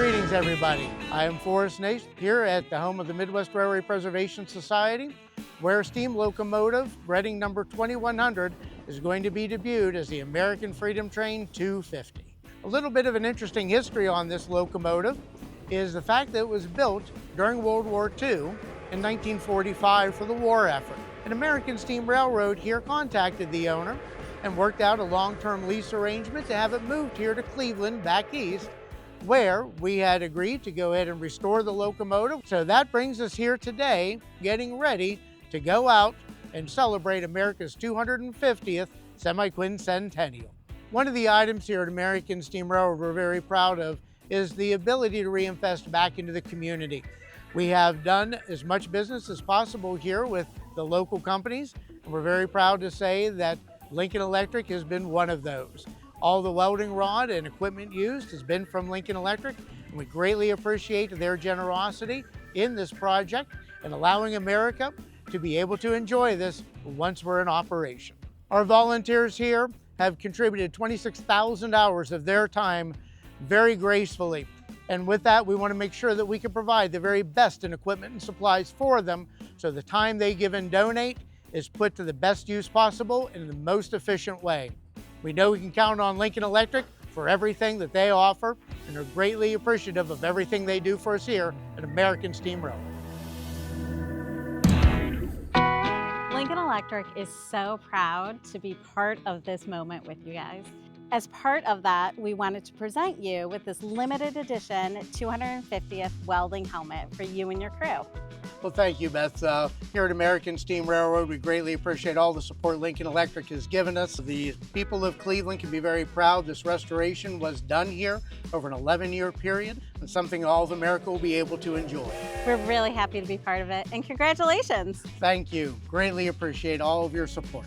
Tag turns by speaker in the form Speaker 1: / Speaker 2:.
Speaker 1: Greetings, everybody. I am Forrest Nace here at the home of the Midwest Railway Preservation Society, where steam locomotive Reading number 2100 is going to be debuted as the American Freedom Train 250. A little bit of an interesting history on this locomotive is the fact that it was built during World War II in 1945 for the war effort. An American Steam Railroad here contacted the owner and worked out a long-term lease arrangement to have it moved here to Cleveland, back east, where we had agreed to go ahead and restore the locomotive. So that brings us here today, getting ready to go out and celebrate America's 250th semi-quincentennial. One of the items here at American Steam Railroad we're very proud of is the ability to reinvest back into the community. We have done as much business as possible here with the local companies, and we're very proud to say that Lincoln Electric has been one of those. All the welding rod and equipment used has been from Lincoln Electric, and we greatly appreciate their generosity in this project and allowing America to be able to enjoy this once we're in operation. Our volunteers here have contributed 26,000 hours of their time very gracefully. And with that, we want to make sure that we can provide the very best in equipment and supplies for them, so the time they give and donate is put to the best use possible in the most efficient way. We know we can count on Lincoln Electric for everything that they offer, and are greatly appreciative of everything they do for us here at American Steam Railroad.
Speaker 2: Lincoln Electric is so proud to be part of this moment with you guys. As part of that, we wanted to present you with this limited edition 250th welding helmet for you and your crew.
Speaker 1: Well, thank you, Beth. Here at American Steam Railroad, we greatly appreciate all the support Lincoln Electric has given us. The people of Cleveland can be very proud this restoration was done here over an 11-year period, and something all of America will be able to enjoy.
Speaker 2: We're really happy to be part of it, and congratulations.
Speaker 1: Thank you. Greatly appreciate all of your support.